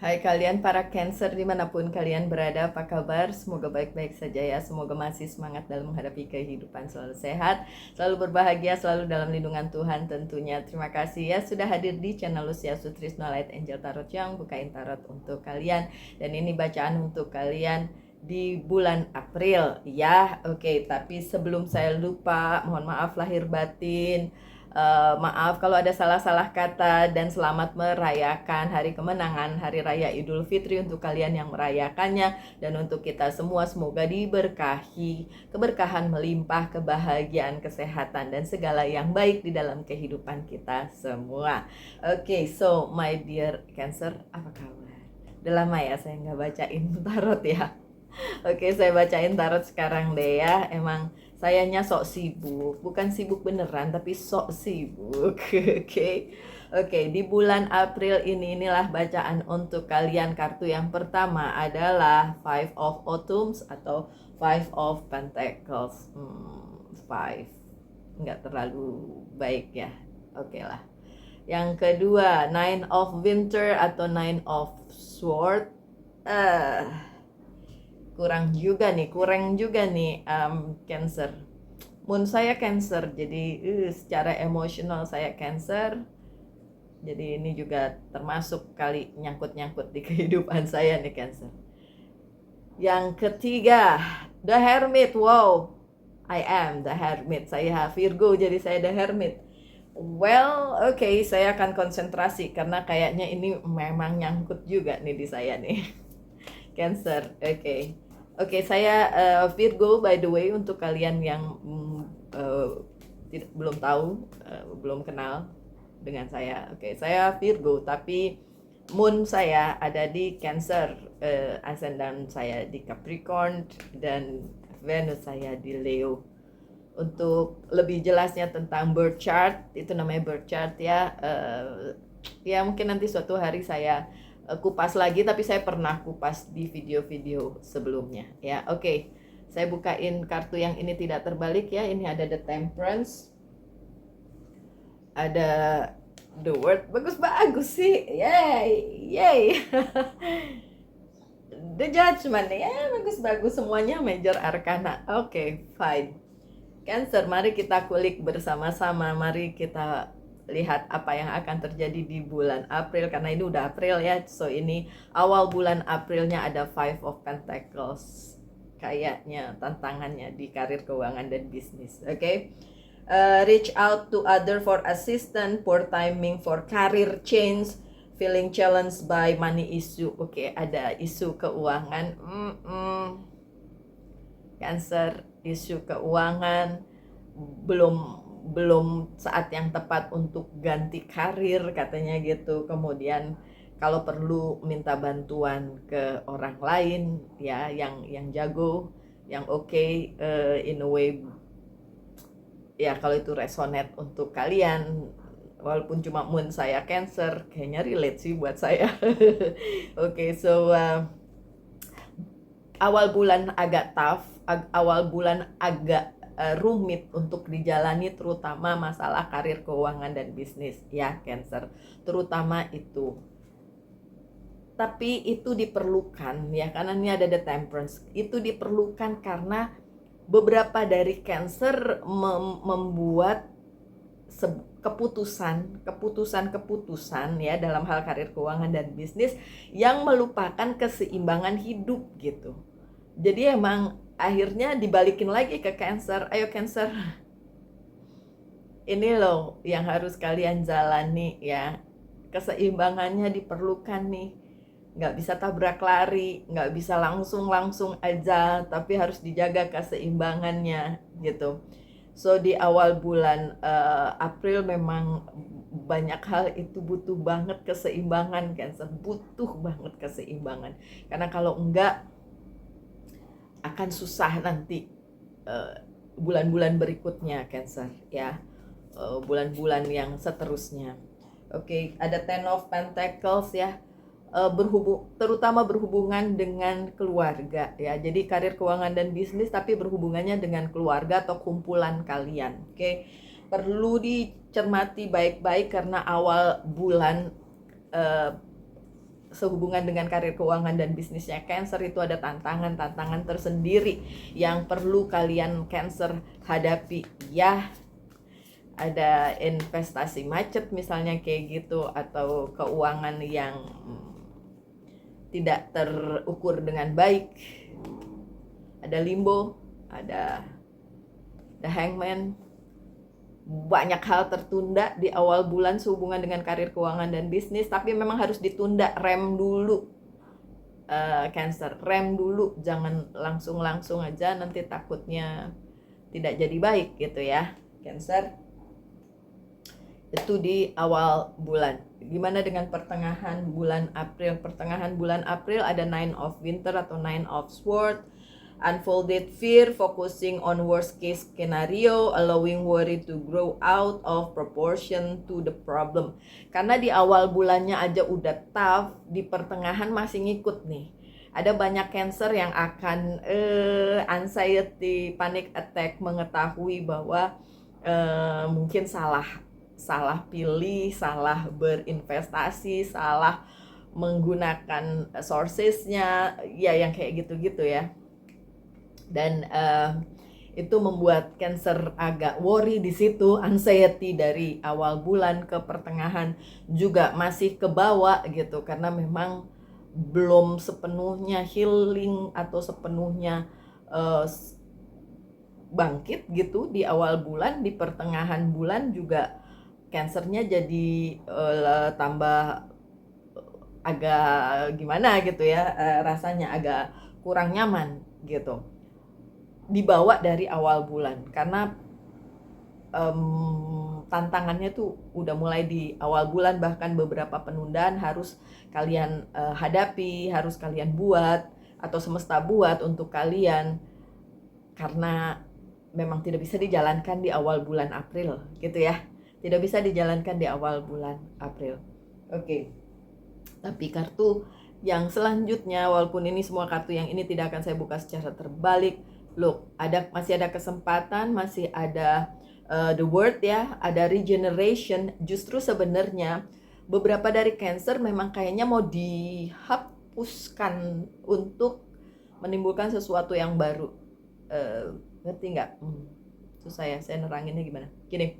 Hai kalian para Cancer dimanapun kalian berada, apa kabar? Semoga baik-baik saja ya. Semoga masih semangat dalam menghadapi kehidupan, selalu sehat, selalu berbahagia, selalu dalam lindungan Tuhan tentunya. Terima kasih ya sudah hadir di channel Lucia Sutrisno Light Angel Tarot yang bukain tarot untuk kalian. Dan ini bacaan untuk kalian di bulan April ya. Oke, tapi sebelum saya lupa, mohon maaf lahir batin. Maaf kalau ada salah-salah kata, dan selamat merayakan hari kemenangan, Hari Raya Idul Fitri untuk kalian yang merayakannya, dan untuk kita semua semoga diberkahi, keberkahan melimpah, kebahagiaan, kesehatan, dan segala yang baik di dalam kehidupan kita semua. Oke, so my dear Cancer, apa kabar? Udah lama ya saya nggak bacain tarot ya. Oke, saya bacain tarot sekarang deh ya. Emang sayanya sok sibuk, bukan sibuk beneran tapi sok sibuk. Oke. Oke, di bulan April inilah bacaan untuk kalian. Kartu yang pertama adalah Five of Autumns atau Five of Pentacles. Five nggak terlalu baik ya. Oke lah. Yang kedua, Nine of Winter atau Nine of Sword. Kurang juga nih, Cancer. Moon saya Cancer, jadi secara emosional saya Cancer. Jadi ini juga termasuk kali nyangkut-nyangkut di kehidupan saya nih, Cancer. Yang ketiga, The Hermit. Wow, I am the Hermit. Saya Virgo, jadi saya the Hermit. Well, oke, saya akan konsentrasi karena kayaknya ini memang nyangkut juga nih di saya nih. Cancer, oke, saya Virgo by the way, untuk kalian yang belum tahu, belum kenal dengan saya. Oke, saya Virgo, tapi moon saya ada di Cancer, ascendant saya di Capricorn, dan Venus saya di Leo. Untuk lebih jelasnya tentang birth chart, itu namanya birth chart ya. Ya mungkin nanti suatu hari saya kupas lagi, tapi saya pernah kupas di video-video sebelumnya ya. Oke, saya bukain kartu yang ini tidak terbalik ya. Ini ada The Temperance, ada The World. Bagus sih, yay. The Judgment ya, bagus semuanya major arcana. Oke, fine. Cancer, mari kita kulik bersama-sama. Mari kita lihat apa yang akan terjadi di bulan April, karena ini udah April ya. So ini awal bulan Aprilnya ada Five of Pentacles. Kayaknya tantangannya di karir, keuangan, dan bisnis. Oke. Reach out to other for assistance, poor timing for career change, feeling challenged by money issue. Oke, ada isu keuangan. Cancer, isu keuangan, belum saat yang tepat untuk ganti karir katanya gitu. Kemudian kalau perlu minta bantuan ke orang lain ya, yang jago, yang oke, in a way ya. Kalau itu resonate untuk kalian, walaupun cuma moon saya Cancer, kayaknya relate sih buat saya. Oke, so awal bulan agak tough, awal bulan agak rumit untuk dijalani, terutama masalah karir, keuangan, dan bisnis ya Cancer, terutama itu. Tapi itu diperlukan ya, karena ini ada The Temperance. Itu diperlukan karena beberapa dari Cancer membuat keputusan ya dalam hal karir, keuangan, dan bisnis yang melupakan keseimbangan hidup gitu. Jadi emang akhirnya dibalikin lagi ke Cancer. Ayo Cancer, ini loh yang harus kalian jalani ya. Keseimbangannya diperlukan nih. Nggak bisa tabrak lari, nggak bisa langsung aja, tapi harus dijaga keseimbangannya gitu. So di awal bulan April memang banyak hal itu butuh banget keseimbangan, Cancer. Butuh banget keseimbangan. Karena kalau enggak akan susah nanti bulan-bulan berikutnya Cancer ya. Bulan-bulan yang seterusnya. Oke, ada Ten of Pentacles ya. Terutama berhubungan dengan keluarga ya. Jadi karir, keuangan, dan bisnis, tapi berhubungannya dengan keluarga atau kumpulan kalian. Oke, perlu dicermati baik-baik karena awal bulan sehubungan dengan karir keuangan dan bisnisnya Cancer itu ada tantangan-tantangan tersendiri yang perlu kalian Cancer hadapi ya. Ada investasi macet misalnya kayak gitu, atau keuangan yang tidak terukur dengan baik, ada limbo, ada hangman. Banyak hal tertunda di awal bulan sehubungan dengan karir keuangan dan bisnis, tapi memang harus ditunda. Rem dulu, Cancer, rem dulu, jangan langsung aja, nanti takutnya tidak jadi baik gitu ya Cancer. Itu di awal bulan. Gimana dengan pertengahan bulan April? Pertengahan bulan April ada Nine of Winter atau Nine of Swords. Unfolded fear, focusing on worst case scenario, allowing worry to grow out of proportion to the problem. Karena di awal bulannya aja udah tough, di pertengahan masih ngikut nih. Ada banyak Cancer yang akan anxiety, panic attack, mengetahui bahwa mungkin salah pilih, salah berinvestasi, salah menggunakan sourcesnya, ya yang kayak gitu-gitu ya. Dan itu membuat Cancer agak worry di situ, anxiety dari awal bulan ke pertengahan juga masih ke bawah gitu, karena memang belum sepenuhnya healing atau sepenuhnya bangkit gitu di awal bulan. Di pertengahan bulan juga Cancernya jadi tambah agak gimana gitu ya, rasanya agak kurang nyaman gitu dibawa dari awal bulan, karena tantangannya tuh udah mulai di awal bulan. Bahkan beberapa penundaan harus kalian hadapi, harus kalian buat atau semesta buat untuk kalian, karena memang tidak bisa dijalankan di awal bulan April gitu ya, tidak bisa dijalankan di awal bulan April. Oke. Tapi kartu yang selanjutnya, walaupun ini semua kartu yang ini tidak akan saya buka secara terbalik, look, masih ada kesempatan, masih ada the word ya, ada regeneration. Justru sebenarnya beberapa dari Cancer memang kayaknya mau dihapuskan untuk menimbulkan sesuatu yang baru. Ngerti nggak? Susah ya, saya neranginnya gimana? Gini,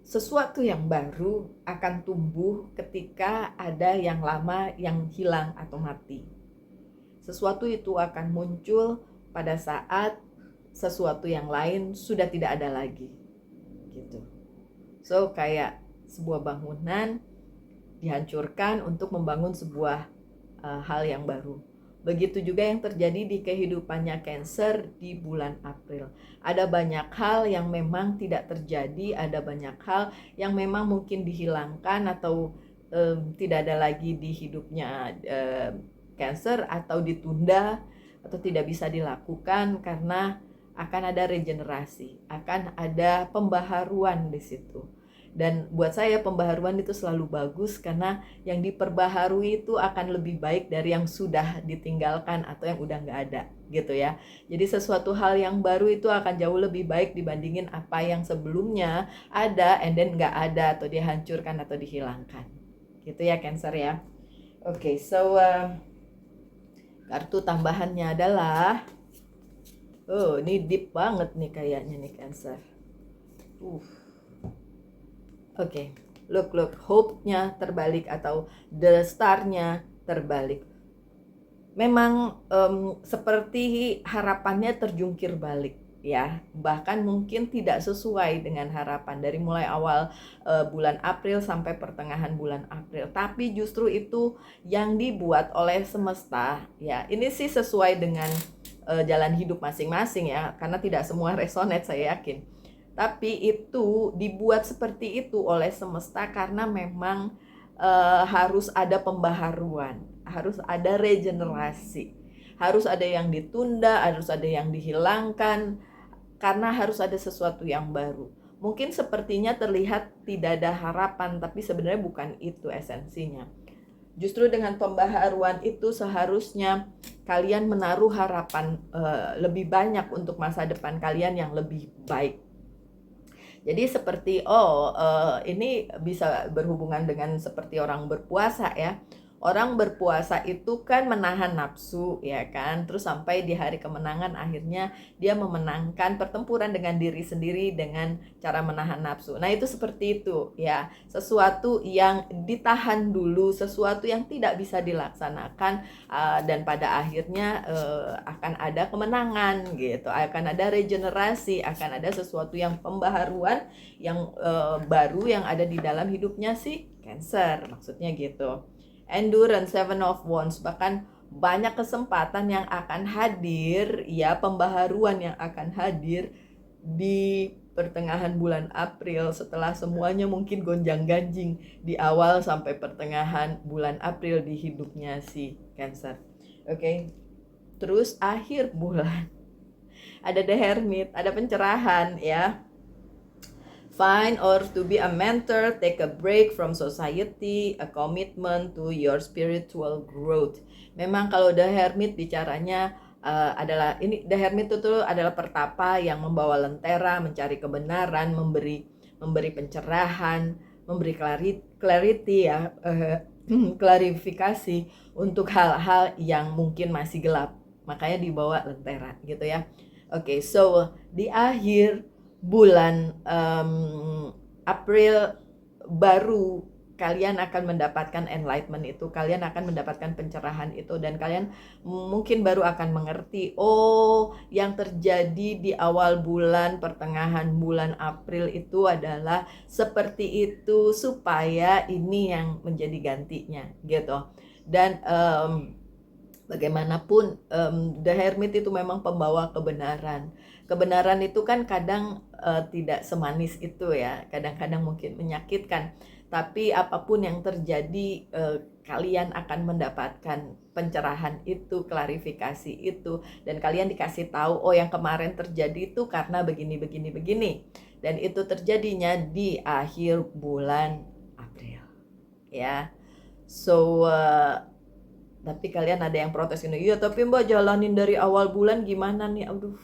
sesuatu yang baru akan tumbuh ketika ada yang lama yang hilang atau mati. Sesuatu itu akan muncul pada saat sesuatu yang lain sudah tidak ada lagi gitu. So kayak sebuah bangunan dihancurkan untuk membangun sebuah hal yang baru. Begitu juga yang terjadi di kehidupannya Cancer di bulan April. Ada banyak hal yang memang tidak terjadi, ada banyak hal yang memang mungkin dihilangkan atau tidak ada lagi di hidupnya Cancer, atau ditunda atau tidak bisa dilakukan karena akan ada regenerasi, akan ada pembaharuan di situ. Dan buat saya pembaharuan itu selalu bagus, karena yang diperbaharui itu akan lebih baik dari yang sudah ditinggalkan atau yang udah nggak ada gitu ya. Jadi sesuatu hal yang baru itu akan jauh lebih baik dibandingin apa yang sebelumnya ada and then nggak ada atau dihancurkan atau dihilangkan gitu ya Cancer ya. Oke, so kartu tambahannya adalah ini deep banget nih kayaknya nih Cancer. Oke, look, hope-nya terbalik atau the star-nya terbalik. Memang seperti harapannya terjungkir balik ya, bahkan mungkin tidak sesuai dengan harapan dari mulai awal bulan April sampai pertengahan bulan April. Tapi justru itu yang dibuat oleh semesta ya. Ini sih sesuai dengan jalan hidup masing-masing ya, karena tidak semua resonate saya yakin. Tapi itu dibuat seperti itu oleh semesta karena memang harus ada pembaharuan, harus ada regenerasi, harus ada yang ditunda, harus ada yang dihilangkan, karena harus ada sesuatu yang baru. Mungkin sepertinya terlihat tidak ada harapan, tapi sebenarnya bukan itu esensinya. Justru dengan pembaharuan itu seharusnya kalian menaruh harapan lebih banyak untuk masa depan kalian yang lebih baik. Jadi seperti ini bisa berhubungan dengan seperti orang berpuasa ya. Orang berpuasa itu kan menahan nafsu, ya kan? Terus sampai di hari kemenangan akhirnya dia memenangkan pertempuran dengan diri sendiri dengan cara menahan nafsu. Nah, itu seperti itu ya. Sesuatu yang ditahan dulu, sesuatu yang tidak bisa dilaksanakan, dan pada akhirnya akan ada kemenangan gitu. Akan ada regenerasi, akan ada sesuatu yang pembaharuan yang baru yang ada di dalam hidupnya si Cancer. Maksudnya gitu. Endurance, Seven of Wands, bahkan banyak kesempatan yang akan hadir, ya, pembaharuan yang akan hadir di pertengahan bulan April setelah semuanya mungkin gonjang-ganjing di awal sampai pertengahan bulan April di hidupnya si Cancer. Oke. Terus akhir bulan ada The Hermit, ada pencerahan ya. Find or to be a mentor, take a break from society, a commitment to your spiritual growth. Memang kalau The Hermit bicaranya adalah ini, The Hermit itu adalah pertapa yang membawa lentera, mencari kebenaran, memberi pencerahan, memberi clarity ya, klarifikasi untuk hal-hal yang mungkin masih gelap. Makanya dibawa lentera gitu ya. Oke, so di akhir bulan April baru kalian akan mendapatkan enlightenment itu, kalian akan mendapatkan pencerahan itu, dan kalian mungkin baru akan mengerti, oh, yang terjadi di awal bulan, pertengahan bulan April itu adalah seperti itu, supaya ini yang menjadi gantinya gitu. Dan bagaimanapun The Hermit itu memang pembawa kebenaran. Kebenaran itu kan kadang tidak semanis itu ya, kadang-kadang mungkin menyakitkan. Tapi apapun yang terjadi, kalian akan mendapatkan pencerahan itu, klarifikasi itu, dan kalian dikasih tahu, oh, yang kemarin terjadi itu karena begini, begini, begini. Dan itu terjadinya di akhir bulan April. Ya, so tapi kalian ada yang protes ini, iya tapi Mbak jalanin dari awal bulan gimana nih? Aduh,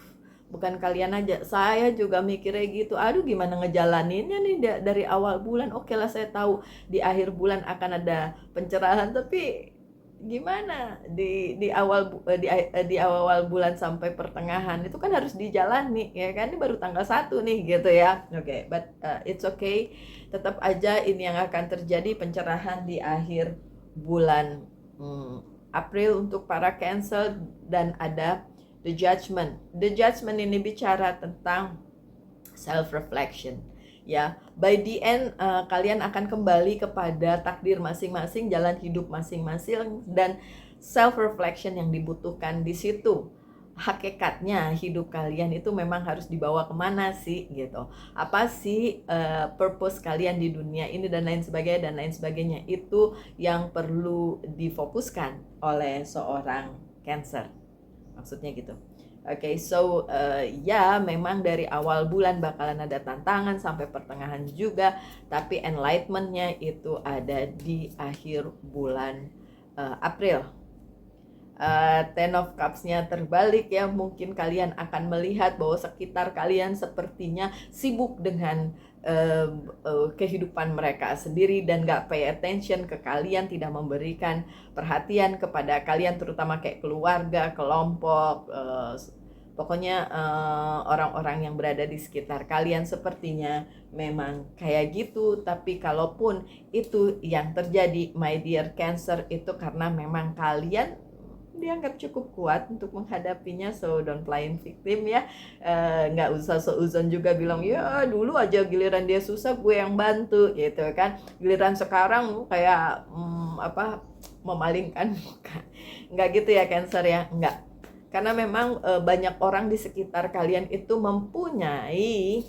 bukan kalian aja, saya juga mikirnya gitu. Aduh, gimana ngejalaninnya nih dari awal bulan? Oke lah, saya tahu di akhir bulan akan ada pencerahan, tapi gimana di awal bulan sampai pertengahan itu kan harus dijalani, ya kan? Ini baru tanggal 1 nih gitu ya. Oke, but it's okay. Tetap aja ini yang akan terjadi, pencerahan di akhir bulan April untuk para Cancer. Dan ada The Judgment. The Judgment ini bicara tentang self-reflection ya. By the end kalian akan kembali kepada takdir masing-masing, jalan hidup masing-masing, dan self-reflection yang dibutuhkan di situ. Hakikatnya hidup kalian itu memang harus dibawa kemana sih gitu, apa sih purpose kalian di dunia ini, dan lain sebagainya, itu yang perlu difokuskan oleh seorang Cancer, maksudnya gitu. Oke, so ya memang dari awal bulan bakalan ada tantangan sampai pertengahan juga, tapi enlightenment-nya itu ada di akhir bulan April. Ten of Cups-nya terbalik ya, mungkin kalian akan melihat bahwa sekitar kalian sepertinya sibuk dengan kehidupan mereka sendiri dan gak pay attention ke kalian, tidak memberikan perhatian kepada kalian, terutama kayak keluarga, kelompok, pokoknya orang-orang yang berada di sekitar kalian sepertinya memang kayak gitu. Tapi kalaupun itu yang terjadi, my dear Cancer, itu karena memang kalian dianggap cukup kuat untuk menghadapinya, so don't playing victim ya. Nggak usah seuzon juga bilang, ya dulu aja giliran dia susah gue yang bantu gitu kan, giliran sekarang kayak memalingkan muka. Nggak gitu ya Cancer ya, nggak. Karena memang banyak orang di sekitar kalian itu mempunyai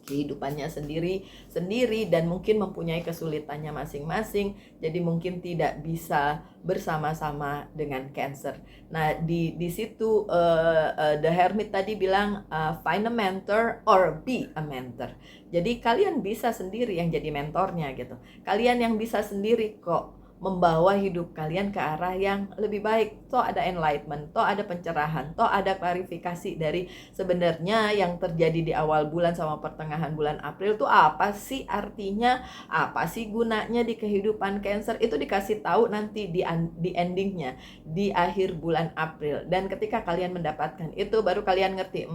kehidupannya sendiri dan mungkin mempunyai kesulitannya masing-masing, jadi mungkin tidak bisa bersama-sama dengan Cancer. Nah, di situ The Hermit tadi bilang find a mentor or be a mentor. Jadi kalian bisa sendiri yang jadi mentornya gitu. Kalian yang bisa sendiri kok membawa hidup kalian ke arah yang lebih baik. Toh ada enlightenment, toh ada pencerahan, toh ada klarifikasi dari sebenarnya yang terjadi di awal bulan sama pertengahan bulan April tuh apa sih artinya, apa sih gunanya di kehidupan Cancer. Itu dikasih tahu nanti di endingnya, di akhir bulan April. Dan ketika kalian mendapatkan itu baru kalian ngerti,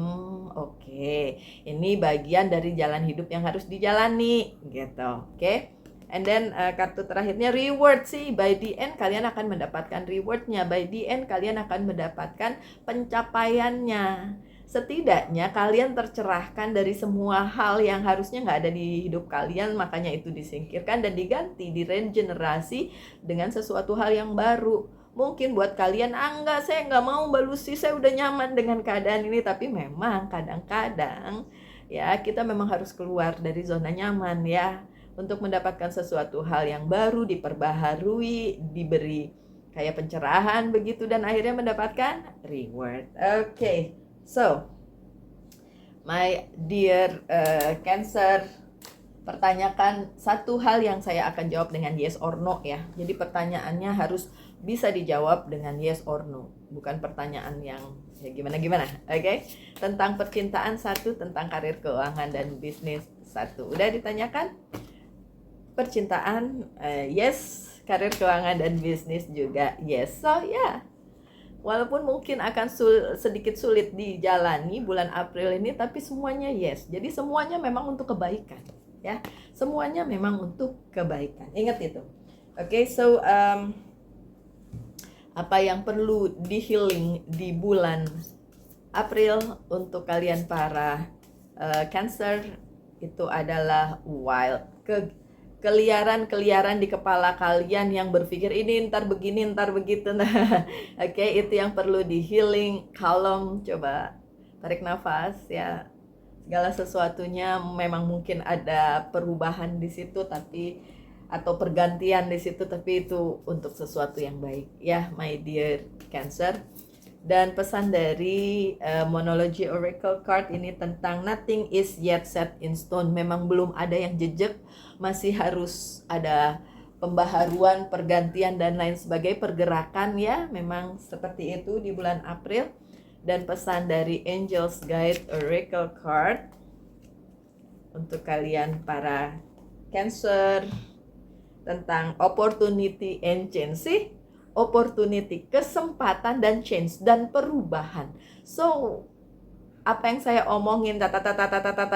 oke, ini bagian dari jalan hidup yang harus dijalani gitu. Oke. And then kartu terakhirnya reward sih. By the end kalian akan mendapatkan rewardnya. By the end kalian akan mendapatkan pencapaiannya. Setidaknya kalian tercerahkan dari semua hal yang harusnya nggak ada di hidup kalian. Makanya itu disingkirkan dan diganti, diregenerasi dengan sesuatu hal yang baru. Mungkin buat kalian, enggak, saya nggak mau Mbak Lucy, saya udah nyaman dengan keadaan ini. Tapi memang kadang-kadang ya kita memang harus keluar dari zona nyaman ya, untuk mendapatkan sesuatu hal yang baru, diperbaharui, diberi kayak pencerahan begitu, dan akhirnya mendapatkan reward. Okay, so my dear Cancer, pertanyakan satu hal yang saya akan jawab dengan yes or no ya. Jadi pertanyaannya harus bisa dijawab dengan yes or no, bukan pertanyaan yang ya gimana-gimana. Oke? Tentang percintaan satu, tentang karir, keuangan, dan bisnis satu. Udah ditanyakan? Percintaan yes, karir, keuangan, dan bisnis juga yes. So yeah, walaupun mungkin akan sedikit sulit dijalani bulan April ini, tapi semuanya yes. Jadi semuanya memang untuk kebaikan ya, semuanya memang untuk kebaikan. Ingat itu. Okay, so apa yang perlu di healing di bulan April untuk kalian para Cancer itu adalah wild, keliaran di kepala kalian yang berpikir ini ntar begini ntar begitu. Oke, itu yang perlu di healing. Calm, coba tarik nafas ya. Segala sesuatunya memang mungkin ada perubahan di situ, tapi atau pergantian di situ, tapi itu untuk sesuatu yang baik ya, my dear Cancer. Dan pesan dari Monology Oracle Card ini tentang nothing is yet set in stone. Memang belum ada yang jejak, masih harus ada pembaharuan, pergantian, dan lain sebagainya, pergerakan ya. Memang seperti itu di bulan April. Dan pesan dari Angels Guide Oracle Card untuk kalian para Cancer tentang opportunity and change sih. Opportunity, kesempatan, dan change, dan perubahan. So, apa yang saya omongin tata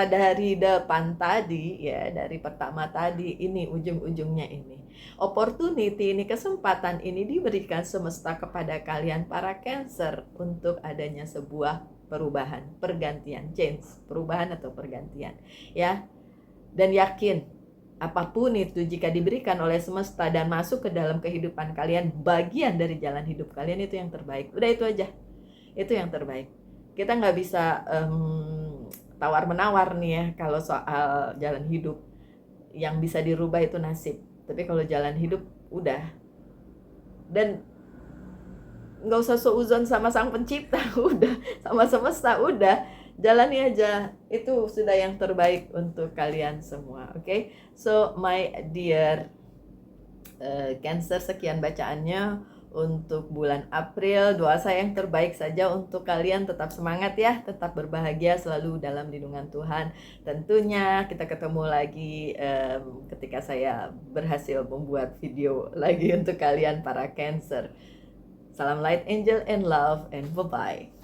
dari depan tadi ya, dari pertama tadi, ini ujung-ujungnya ini. Opportunity ini, kesempatan ini diberikan semesta kepada kalian para Cancer untuk adanya sebuah perubahan, pergantian, change, perubahan atau pergantian ya. Dan yakin apapun itu jika diberikan oleh semesta dan masuk ke dalam kehidupan kalian, bagian dari jalan hidup kalian, itu yang terbaik. Udah itu aja, itu yang terbaik. Kita nggak bisa tawar-menawar nih ya kalau soal jalan hidup. Yang bisa dirubah itu nasib, tapi kalau jalan hidup udah. Dan nggak usah seuzon sama sang pencipta, udah, sama semesta, udah. Jalani aja, itu sudah yang terbaik untuk kalian semua. Oke, so my dear Cancer, sekian bacaannya untuk bulan April. Doa saya yang terbaik saja untuk kalian. Tetap semangat ya, tetap berbahagia, selalu dalam lindungan Tuhan. Tentunya kita ketemu lagi ketika saya berhasil membuat video lagi untuk kalian para Cancer. Salam light, angel, and love, and bye-bye.